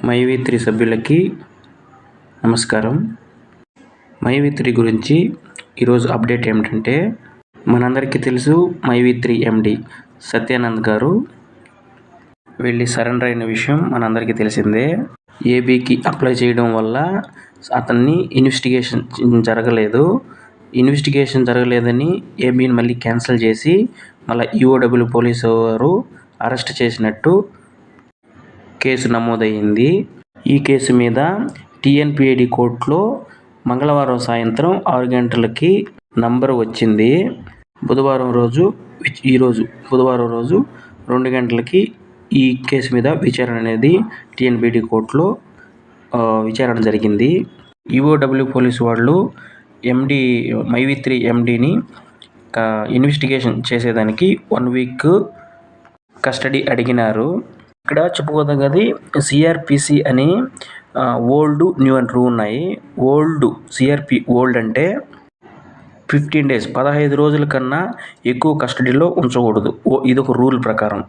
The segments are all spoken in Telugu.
మైవి3 సభ్యులకి నమస్కారం. మైవి3 గురించి ఈరోజు అప్డేట్ ఏమిటంటే, మనందరికీ తెలుసు మైవి3 ఎండి సత్యానంద్ గారు వెళ్ళి సరెండర్ అయిన విషయం మనందరికీ తెలిసిందే. ఏబీకి అప్లై చేయడం వల్ల అతన్ని ఇన్వెస్టిగేషన్ జరగలేదని ఏబీని మళ్ళీ క్యాన్సిల్ చేసి మళ్ళీ ఈఓడబ్ల్యూ పోలీసు వారు అరెస్ట్ చేసినట్టు కేసు నమోదయ్యింది. ఈ కేసు మీద టీఎన్పీఏడి కోర్టులో మంగళవారం సాయంత్రం 6 గంటలకి నంబరు వచ్చింది. బుధవారం రోజు 2 గంటలకి ఈ కేసు మీద విచారణ అనేది టీఎన్పీఏడి కోర్టులో విచారణ జరిగింది. ఈఓడబ్ల్యూ పోలీసు వాళ్ళు మైవి3 ఎండిని ఇన్వెస్టిగేషన్ చేసేదానికి 1 వీక్ కస్టడీ అడిగినారు. ఇక్కడ చెప్పుకోదగ్గది సిఆర్పిసి అని ఓల్డ్, న్యూ అండ్ ట్రూ ఉన్నాయి. ఓల్డ్ అంటే 15 days 15 రోజుల కన్నా ఎక్కువ కస్టడీలో ఉంచకూడదు, ఇది ఒక రూల్ ప్రకారం.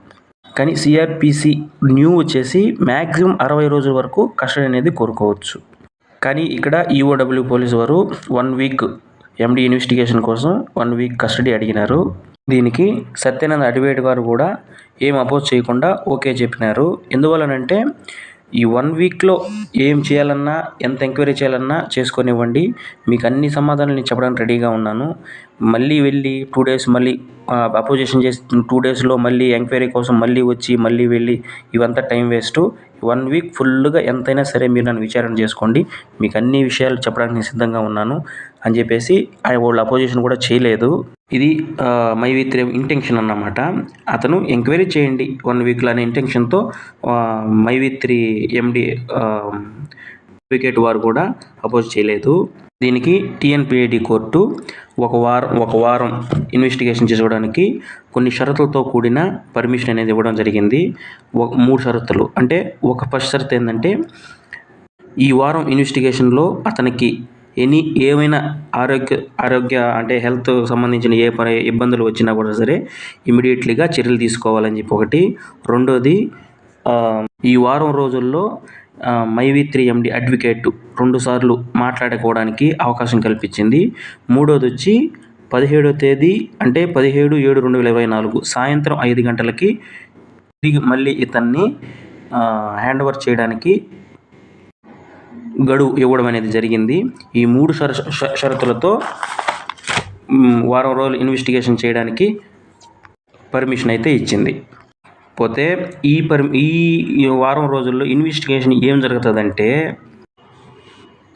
కానీ సిఆర్పిసి న్యూ వచ్చేసి మ్యాక్సిమం 60 రోజుల వరకు కస్టడీ అనేది కోరుకోవచ్చు. కానీ ఇక్కడ ఈఓడబ్ల్యూ పోలీసు వారు 1 వీక్ ఎండి ఇన్వెస్టిగేషన్ కోసం 1 వీక్ కస్టడీ అడిగినారు. దీనికి సత్యానంద్ అడ్వకేట్ గారు కూడా ఏం అపోజ్ చేయకుండా ఓకే చెప్పినారు. ఎందువల్లనంటే ఈ 1 వీక్లో ఏం చేయాలన్నా, ఎంత ఎంక్వైరీ చేయాలన్నా చేసుకొనివ్వండి, మీకు అన్ని సమాధానాలు నేను చెప్పడానికి రెడీగా ఉన్నాను. మళ్ళీ వెళ్ళి 2 days మళ్ళీ అపోజిషన్ చేసి 2 daysలో మళ్ళీ ఎంక్వైరీ కోసం మళ్ళీ వచ్చి మళ్ళీ వెళ్ళి ఇవంతా టైం వేస్ట్. 1 వీక్ ఫుల్గా ఎంతైనా సరే మీరు నన్ను విచారణ చేసుకోండి, మీకు అన్ని విషయాలు చెప్పడానికి నేను సిద్ధంగా ఉన్నాను అని చెప్పేసి వాళ్ళు అపోజిషన్ కూడా చేయలేదు. ఇది మైవి3 ఇంటెన్షన్ అన్నమాట. అతను ఎంక్వైరీ చేయండి 1 వీక్లో అనే ఇంటెన్షన్తో మైవి3 ఎండి అడ్వకేట్ వారు కూడా అపోజ్ చేయలేదు. దీనికి టీఎన్పీఏడి కోర్టు ఒక వారం ఇన్వెస్టిగేషన్ చేసుకోవడానికి కొన్ని షరతులతో కూడిన పర్మిషన్ అనేది ఇవ్వడం జరిగింది. 3 షరతులు. అంటే ఫస్ట్ షరతు ఏంటంటే, ఈ వారం ఇన్వెస్టిగేషన్లో అతనికి ఏమైనా ఆరోగ్య అంటే హెల్త్ సంబంధించిన ఏ ఇబ్బందులు వచ్చినా కూడా సరే ఇమీడియట్లీగా చర్యలు తీసుకోవాలని చెప్పి ఒకటి. రెండోది, ఈ వారం రోజుల్లో మైవి3 ఎండి అడ్వకేట్ 2 సార్లు మాట్లాడుకోవడానికి అవకాశం కల్పించింది. మూడోది వచ్చి 17వ తేదీ అంటే 17/7/2024 సాయంత్రం 5 గంటలకి తిరిగి మళ్ళీ ఇతన్ని హ్యాండ్ ఓవర్ చేయడానికి గడువు ఇవ్వడం అనేది జరిగింది. ఈ 3 షరతులతో వారం రోజులు ఇన్వెస్టిగేషన్ చేయడానికి పర్మిషన్ అయితే ఇచ్చింది. పోతే ఈ వారం రోజుల్లో ఇన్వెస్టిగేషన్ ఏం జరుగుతుందంటే,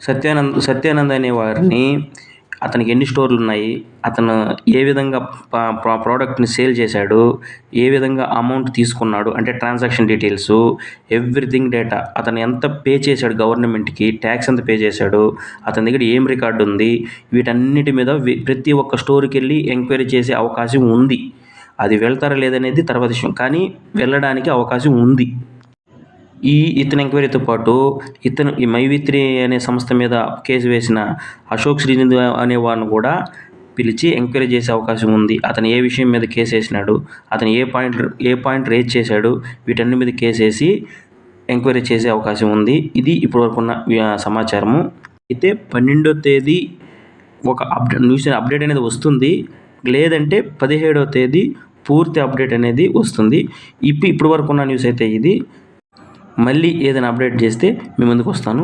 సత్యానంద్ అనే వారిని, అతనికి ఎన్ని స్టోర్లు ఉన్నాయి, అతను ఏ విధంగా ప్రోడక్ట్ని సేల్ చేశాడు, ఏ విధంగా అమౌంట్ తీసుకున్నాడు అంటే ట్రాన్సాక్షన్ డీటెయిల్స్, ఎవ్రీథింగ్ డేటా, అతను ఎంత పే చేశాడు గవర్నమెంట్కి, ట్యాక్స్ ఎంత పే చేశాడు, అతని దగ్గర ఏం రికార్డు ఉంది, వీటన్నిటి మీద ప్రతి ఒక్క స్టోర్కి వెళ్ళి ఎంక్వైరీ చేసే అవకాశం ఉంది. అది వెళ్తారా లేదనేది తర్వాత విషయం, కానీ వెళ్ళడానికి అవకాశం ఉంది. ఇతని ఎంక్వైరీతో పాటు ఈ మైవి3 అనే సంస్థ మీద కేసు వేసిన అశోక్ శ్రీనిధి అనే వారిని కూడా పిలిచి ఎంక్వైరీ చేసే అవకాశం ఉంది. అతను ఏ విషయం మీద కేసు వేసినాడు, అతను ఏ పాయింట్ రేజ్ చేశాడు, వీటన్ని మీద కేసు వేసి ఎంక్వైరీ చేసే అవకాశం ఉంది. ఇది ఇప్పటివరకు ఉన్న సమాచారము. అయితే 12వ తేదీ ఒక అప్డేట్ అనేది వస్తుంది, లేదంటే 17వ తేదీ పూర్తి అప్డేట్ అనేది వస్తుంది. ఇప్పటి వరకు ఉన్న న్యూస్ అయితే ఇది. మళ్ళీ ఏదైనా అప్డేట్ చేస్తే మీ ముందుకు వస్తాను.